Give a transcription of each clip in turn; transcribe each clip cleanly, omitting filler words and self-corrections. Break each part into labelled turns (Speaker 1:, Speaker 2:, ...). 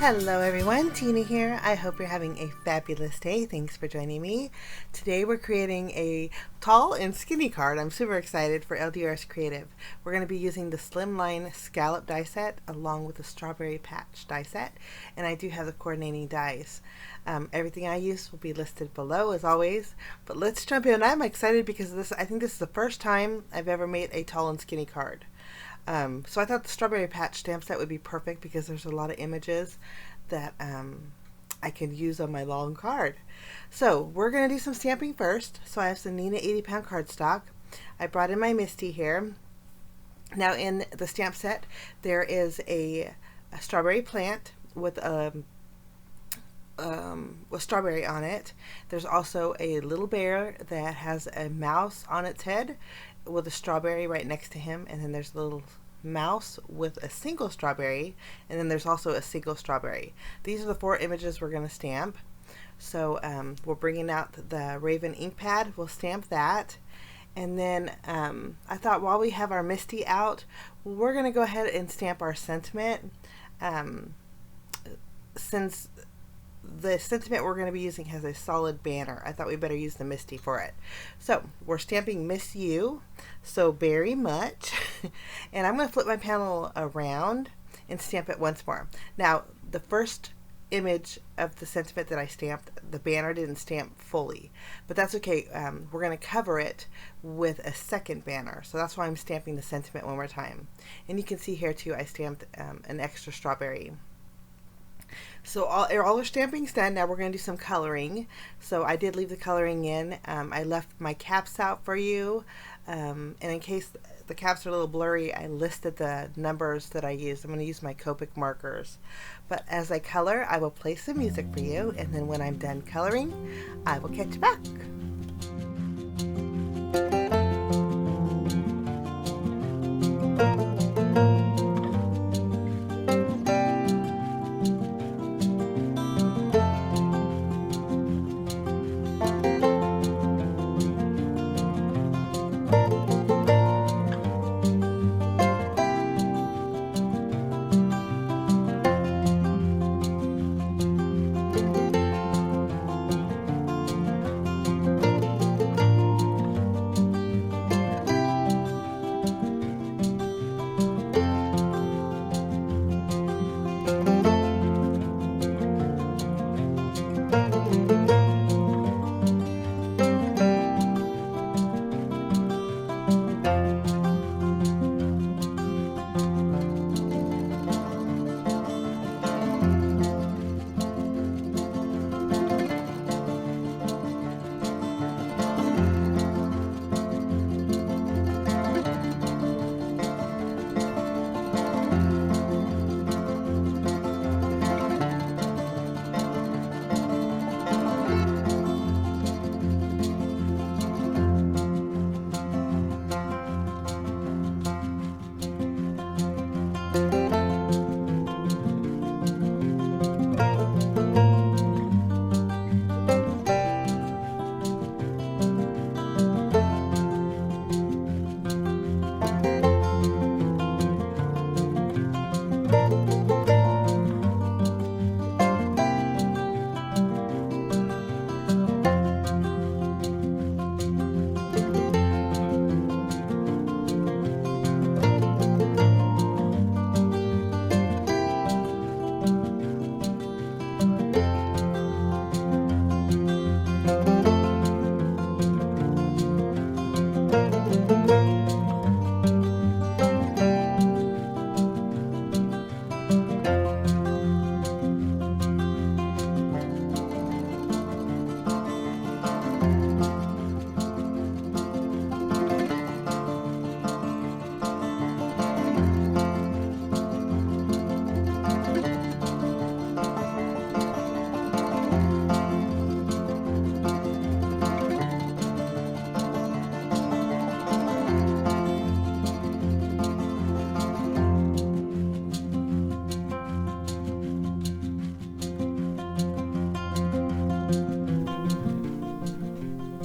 Speaker 1: Hello everyone, Tina here. I hope you're having a fabulous day. Thanks for joining me. Today we're creating a tall and skinny card. I'm super excited for LDRS Creative. We're going to be using the Slimline Scallop die set along with the Strawberry Patch die set, and I do have the coordinating dies. Everything I use will be listed below as always, but let's jump in. I'm excited because I think this is the first time I've ever made a tall and skinny card. So I thought the Strawberry Patch stamp set would be perfect because there's a lot of images that I can use on my long card. So we're going to do some stamping first. So I have some Neenah 80-pound cardstock. I brought in my Misty here. Now in the stamp set there is a strawberry plant with strawberry on it. There's also a little bear that has a mouse on its head with a strawberry right next to him, and then there's a little mouse with a single strawberry, and then there's also a single strawberry. These are the 4 images we're going to stamp. So we're bringing out the Raven ink pad. We'll stamp that, and then I thought while we have our Misty out, we're going to go ahead and stamp our sentiment. Since the sentiment we're going to be using has a solid banner, I thought we better use the Misty for it. So we're stamping Miss You so very much. And I'm going to flip my panel around and stamp it once more. Now the first image of the sentiment that I stamped, the banner didn't stamp fully, but that's okay. We're going to cover it with a second banner, so that's why I'm stamping the sentiment one more time. And you can see here too I stamped an extra strawberry. So all our stamping's done. Now we're going to do some coloring. So I did leave the coloring in. I left my caps out for you, and in case the caps are a little blurry, I listed the numbers that I used. I'm going to use my Copic markers. But as I color, I will play some music for you, and then when I'm done coloring, I will catch you back.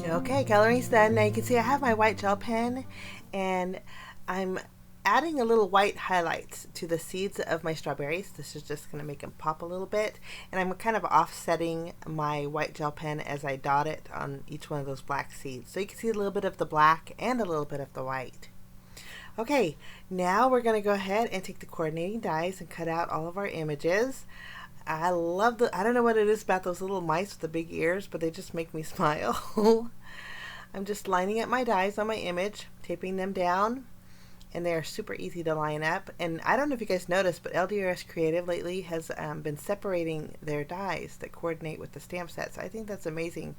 Speaker 1: Okay, coloring's done. Now you can see I have my white gel pen, and I'm adding a little white highlights to the seeds of my strawberries. This is just going to make them pop a little bit. And I'm kind of offsetting my white gel pen as I dot it on each one of those black seeds. So you can see a little bit of the black and a little bit of the white. Okay, now we're going to go ahead and take the coordinating dies and cut out all of our images. I love I don't know what it is about those little mice with the big ears, but they just make me smile. I'm just lining up my dies on my image, taping them down, and they are super easy to line up. And I don't know if you guys noticed, but LDRS Creative lately has been separating their dies that coordinate with the stamp sets. I think that's amazing.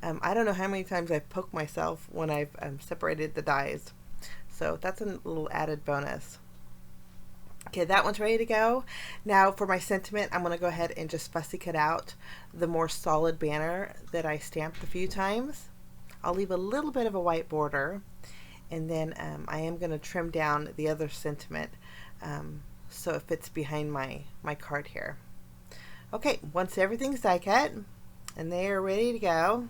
Speaker 1: I don't know how many times I've poked myself when I've separated the dies. So that's a little added bonus. Okay, that one's ready to go. Now for my sentiment, I'm going to go ahead and just fussy cut out the more solid banner that I stamped a few times. I'll leave a little bit of a white border, and then I am going to trim down the other sentiment so it fits behind my card here. Okay, once everything's die cut and they are ready to go,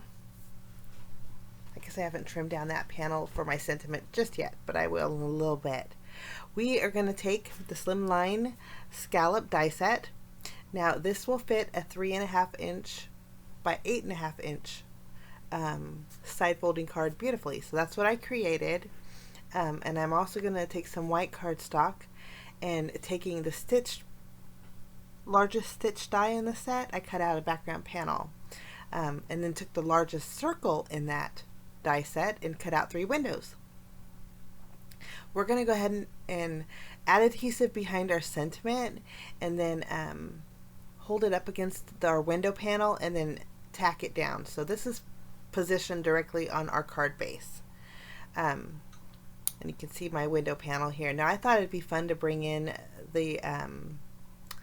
Speaker 1: I guess I haven't trimmed down that panel for my sentiment just yet, but I will in a little bit. We are going to take the Slimline Scallop die set. Now this will fit a 3.5 inch by 8.5 inch side folding card beautifully. So that's what I created. And I'm also going to take some white cardstock and taking the largest stitch die in the set, I cut out a background panel. And then took the largest circle in that die set and cut out 3 windows. We're going to go ahead and add adhesive behind our sentiment, and then hold it up against our window panel and then tack it down. So this is positioned directly on our card base. And you can see my window panel here. Now I thought it'd be fun to bring in the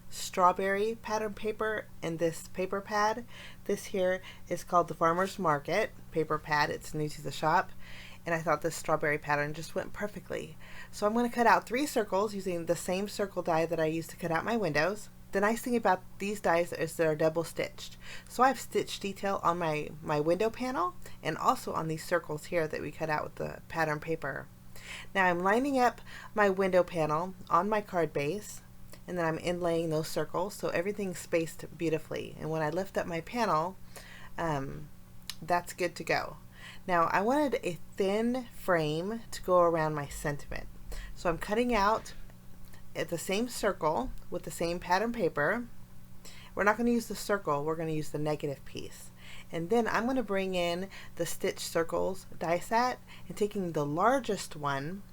Speaker 1: strawberry pattern paper in this paper pad. This here is called the Farmer's Market paper pad. It's new to the shop, and I thought this strawberry pattern just went perfectly. So I'm going to cut out 3 circles using the same circle die that I used to cut out my windows. The nice thing about these dies is they're double stitched. So I have stitch detail on my window panel and also on these circles here that we cut out with the pattern paper. Now I'm lining up my window panel on my card base, and then I'm inlaying those circles so everything's spaced beautifully. And when I lift up my panel, that's good to go. Now I wanted a thin frame to go around my sentiment. So I'm cutting out at the same circle with the same pattern paper. We're not going to use the circle, we're going to use the negative piece. And then I'm going to bring in the stitch circles die set, and taking the largest one,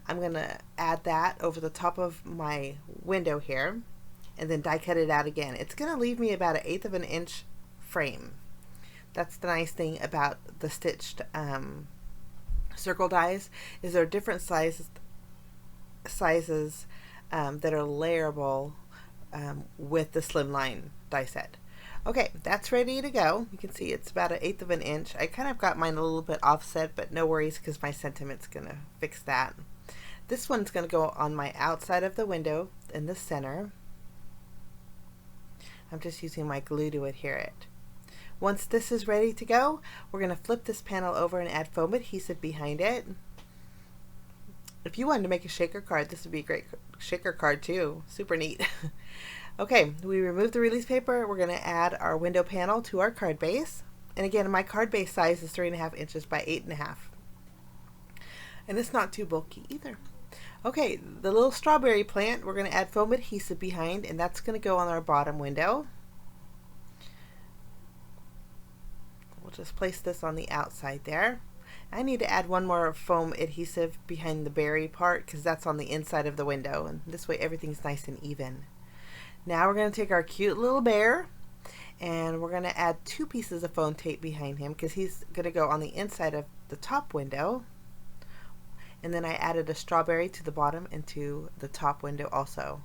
Speaker 1: I'm going to add that over the top of my window here, and then die cut it out again. It's going to leave me about 1/8 of an inch frame. That's the nice thing about the stitched circle dies, is there are different sizes that are layerable with the Slimline die set. Okay, that's ready to go. You can see it's about 1/8 of an inch. I kind of got mine a little bit offset, but no worries because my sentiment's going to fix that. This one's going to go on my outside of the window in the center. I'm just using my glue to adhere it. Once this is ready to go, we're going to flip this panel over and add foam adhesive behind it. If you wanted to make a shaker card, this would be a great shaker card too. Super neat. Okay, we remove the release paper. We're going to add our window panel to our card base. And again, my card base size is 3.5 inches by 8.5. And it's not too bulky either. Okay, the little strawberry plant, we're going to add foam adhesive behind, and that's going to go on our bottom window. We'll just place this on the outside there. I need to add one more foam adhesive behind the berry part because that's on the inside of the window, and this way everything's nice and even. Now we're going to take our cute little bear, and we're going to add 2 pieces of foam tape behind him because he's going to go on the inside of the top window. And then I added a strawberry to the bottom and to the top window also.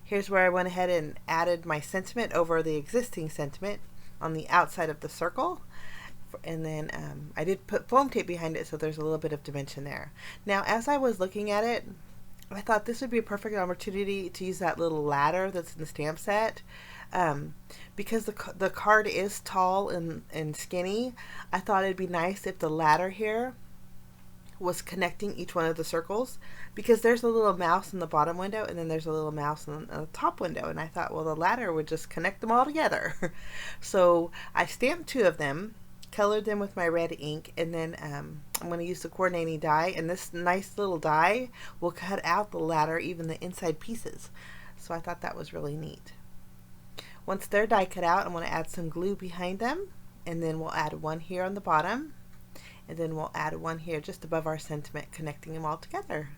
Speaker 1: Here's where I went ahead and added my sentiment over the existing sentiment on the outside of the circle. And then I did put foam tape behind it so there's a little bit of dimension there. Now as I was looking at it, I thought this would be a perfect opportunity to use that little ladder that's in the stamp set. Because the card is tall and skinny, I thought it'd be nice if the ladder here was connecting each one of the circles, because there's a little mouse in the bottom window and then there's a little mouse in the top window, and I thought, well, the ladder would just connect them all together. So I stamped 2 of them, colored them with my red ink, and then I'm going to use the coordinating die, and this nice little die will cut out the ladder, even the inside pieces. So I thought that was really neat. Once they're die cut out, I'm going to add some glue behind them, and then we'll add one here on the bottom, and then we'll add one here just above our sentiment, connecting them all together.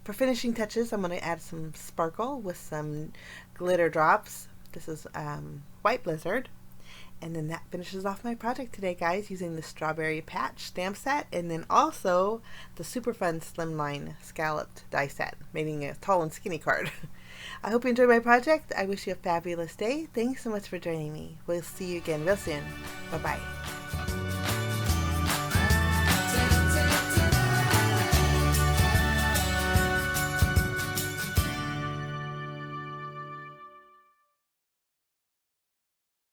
Speaker 1: For finishing touches, I'm going to add some sparkle with some glitter drops. This is White Blizzard. And then that finishes off my project today, guys, using the Strawberry Patch stamp set, and then also the super fun Slimline scalloped die set, making a tall and skinny card. I hope you enjoyed my project. I wish you a fabulous day. Thanks so much for joining me. We'll see you again real soon. Bye-bye.